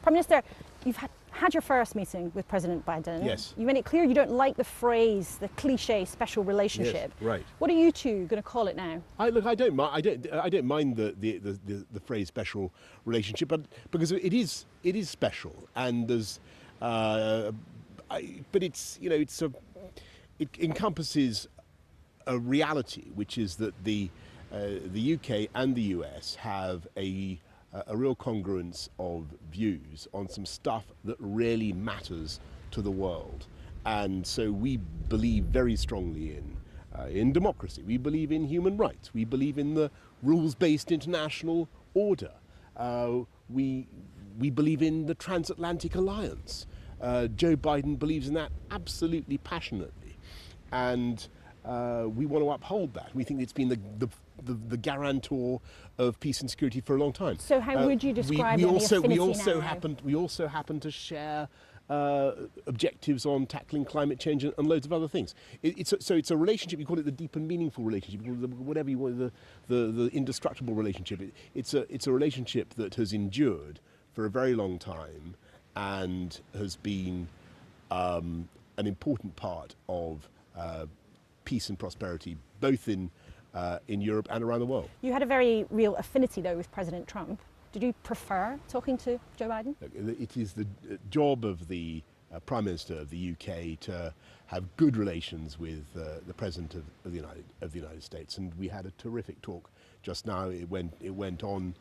Prime Minister, you've had your first meeting with President Biden. Yes. You made it clear you don't like the phrase, the cliche special relationship. Yes, right. What are you two going to call it now? I don't mind the phrase special relationship, but because it is special, and there's, but it's it encompasses a reality, which is that the UK and the US have a real congruence of views on some stuff that really matters to the world. And so we believe very strongly in democracy. We believe in human rights. We believe in the rules-based international order. We believe in the transatlantic alliance. Joe Biden believes in that absolutely passionately. And we want to uphold that. We think it's been the guarantor of peace and security for a long time. So how would you describe we also happen to share objectives on tackling climate change and loads of other things. It's a relationship. You call it the deep and meaningful relationship, whatever you want, the indestructible relationship. It's a relationship that has endured for a very long time and has been an important part of peace and prosperity, both in Europe and around the world. You had a very real affinity, though, with President Trump. Did you prefer talking to Joe Biden? It is the job of the Prime Minister of the UK to have good relations with the President of the United States, and we had a terrific talk just now. It went on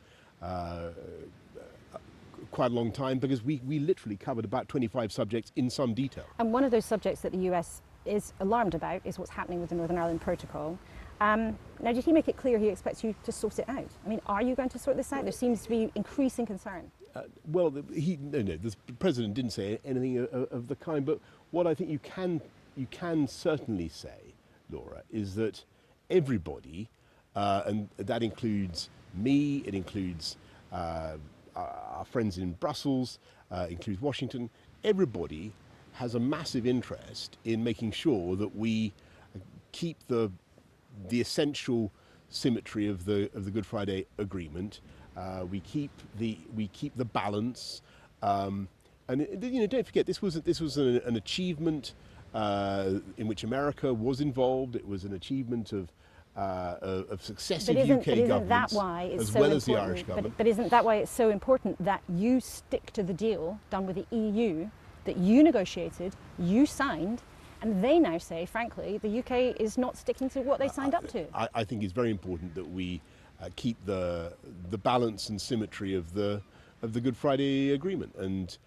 quite a long time because we literally covered about 25 subjects in some detail. And one of those subjects that the US is alarmed about is what's happening with the Northern Ireland Protocol. Now, did he make it clear he expects you to sort it out? I mean, are you going to sort this out? There seems to be increasing concern. No, the President didn't say anything of the kind, but what I think you can certainly say, Laura, is that everybody, and that includes me, it includes our friends in Brussels, includes Washington, everybody has a massive interest in making sure that we keep the essential symmetry of the Good Friday Agreement. We keep the balance, and don't forget this was an achievement in which America was involved. It was an achievement of successive UK governments, as well as the Irish government. But isn't that why it's so important that you stick to the deal done with the EU that you negotiated, you signed? And they now say, frankly, the UK is not sticking to what they signed up to. I think it's very important that we keep the balance and symmetry of the Good Friday Agreement, and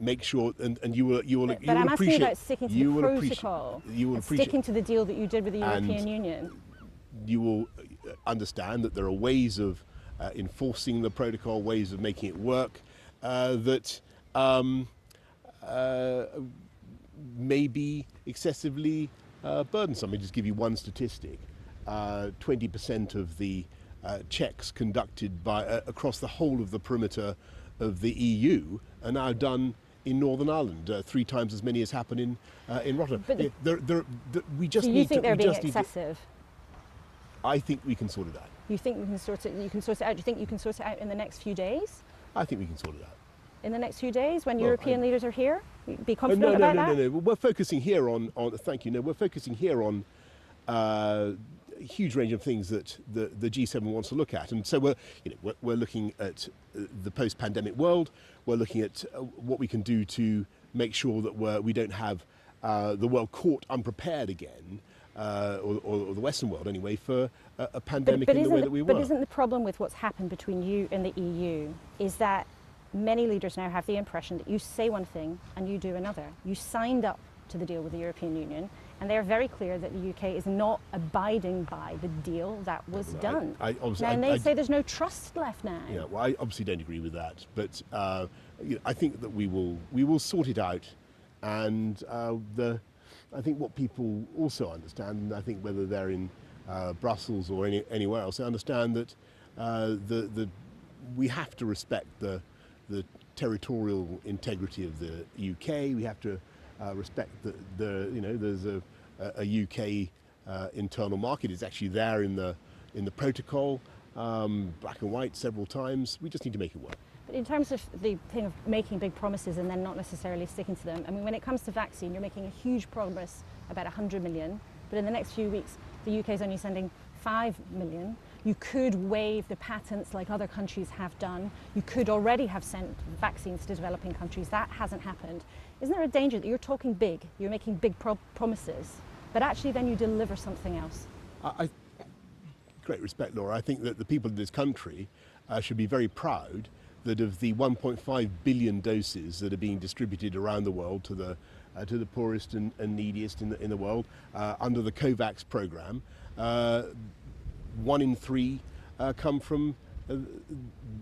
make sure and you will But I'm asking you about sticking to the protocol, sticking to the deal that you did with the European Union. You will understand that there are ways of enforcing the protocol, ways of making it work that may be excessively burdensome. Let me just give you one statistic. 20% of the checks conducted across the whole of the perimeter of the EU are now done in Northern Ireland, 3 times as many as happen in Rotterdam. But we just do you think they're being excessive? I think we can sort it out. You think we can sort it? You can sort it out. Do you think you can sort it out in the next few days? I think we can sort it out. In the next few days, when European leaders are here, be confident about that. No. We're focusing here on. Thank you. No, we're focusing here on a huge range of things that the G7 wants to look at, and so we're looking at the post-pandemic world. We're looking at what we can do to make sure that we don't have the world caught unprepared again, or the Western world anyway, for a pandemic in the way that we were. But isn't the problem with what's happened between you and the EU is that many leaders now have the impression that you say one thing and you do another. You signed up to the deal with the European Union, and they're very clear that the UK is not abiding by the deal that was done. And they say there's no trust left now. Yeah, well, I obviously don't agree with that, but I think that we will sort it out, and I think what people also understand, and I think whether they're in Brussels or anywhere else, they understand that we have to respect the territorial integrity of the UK. We have to respect there's a UK internal market. It's actually there in the protocol, black and white several times. We just need to make it work. But in terms of the thing of making big promises and then not necessarily sticking to them, I mean, when it comes to vaccine, you're making a huge promise about 100 million, but in the next few weeks, the UK is only sending 5 million. You could waive the patents like other countries have done. You could already have sent vaccines to developing countries. That hasn't happened. Isn't there a danger that you're talking big, you're making big promises, but actually then you deliver something else? Great respect, Laura. I think that the people of this country should be very proud that of the 1.5 billion doses that are being distributed around the world to the poorest and neediest in the world under the COVAX program, 1 in 3 come from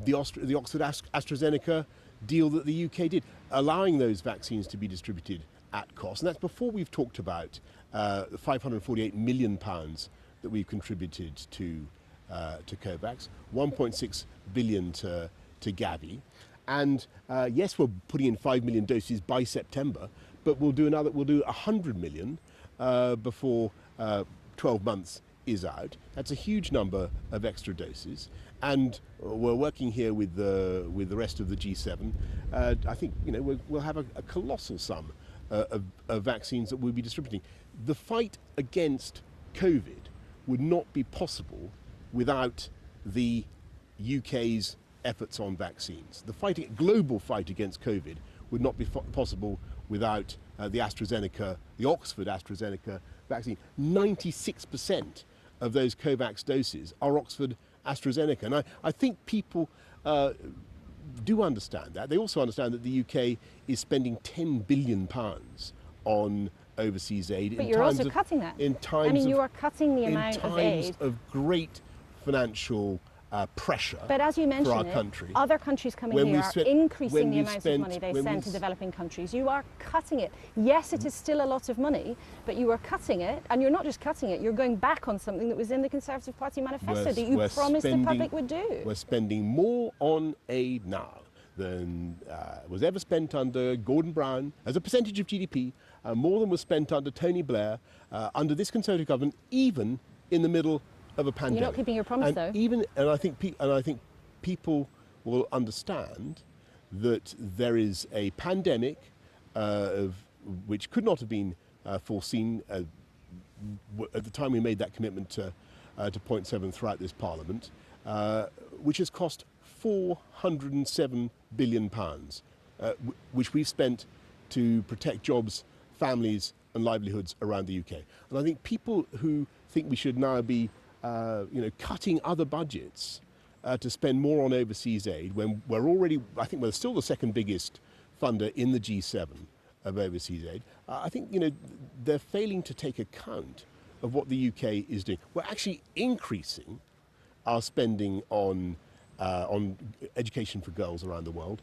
the Oxford AstraZeneca deal that the UK did, allowing those vaccines to be distributed at cost. And that's before we've talked about the £548 million that we've contributed to COVAX, 1.6 billion to Gavi, and yes, we're putting in 5 million doses by September, but we'll do 100 million before 12 months is out. That's a huge number of extra doses, and we're working here with the rest of the G7. I think we'll have a colossal sum of vaccines that we'll be distributing. The fight against COVID would not be possible without the UK's efforts on vaccines. The global fight against COVID would not be possible without the Oxford AstraZeneca vaccine. 96% of those COVAX doses are Oxford AstraZeneca. And I think people do understand that. They also understand that the UK is spending £10 billion on overseas aid. But you're also cutting that. You are cutting the amount of aid. In times of great financial pressure but as you mentioned for our country. Other countries coming here are increasing the amounts of money they send to developing countries. You are cutting it. Yes, it is still a lot of money, but you are cutting it, and you're not just cutting it, you're going back on something that was in the Conservative Party manifesto that you promised the public would do. We're spending more on aid now than was ever spent under Gordon Brown as a percentage of GDP, more than was spent under Tony Blair, under this Conservative government, even in the middle of a pandemic. You're not keeping your promise, though. And I think people will understand that there is a pandemic which could not have been foreseen at the time we made that commitment to 0.7 throughout this Parliament, which has cost £407 billion, which we've spent to protect jobs, families and livelihoods around the UK. And I think people who think we should now be cutting other budgets to spend more on overseas aid when I think we're still the second biggest funder in the G7 of overseas aid. I think, they're failing to take account of what the UK is doing. We're actually increasing our spending on education for girls around the world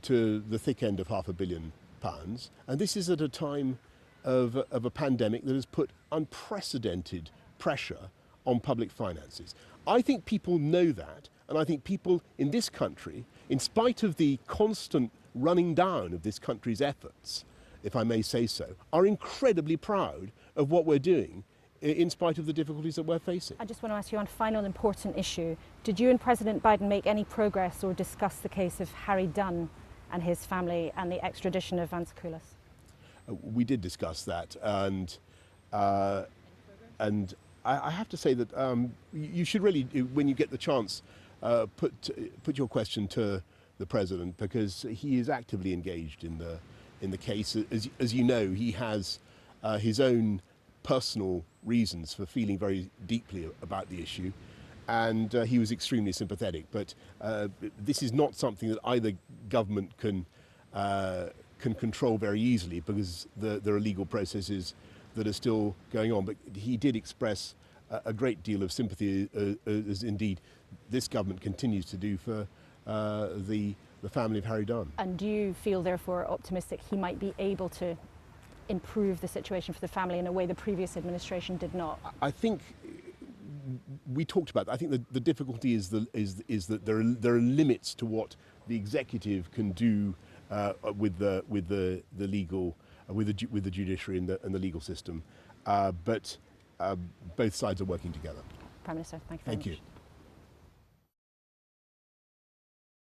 to the thick end of £500 million. And this is at a time of a pandemic that has put unprecedented pressure on public finances. I think people know that, and I think people in this country, in spite of the constant running down of this country's efforts, if I may say so, are incredibly proud of what we're doing in spite of the difficulties that we're facing. I just want to ask you one final important issue. Did you and President Biden make any progress or discuss the case of Harry Dunn and his family and the extradition of Vance Koulis? We did discuss that, and I have to say that you should really, when you get the chance, put your question to the President, because he is actively engaged in the case. As you know, he has his own personal reasons for feeling very deeply about the issue, and he was extremely sympathetic. But this is not something that either government can control very easily, because there are legal processes that are still going on. But he did express a great deal of sympathy, as indeed this government continues to do for the family of Harry Dunn. And do you feel therefore optimistic he might be able to improve the situation for the family in a way the previous administration did not? I think we talked about that. I think the difficulty is that there are limits to what the executive can do with the legal, with the judiciary and the legal system, but both sides are working together. Prime Minister, thank you very much. Thank you.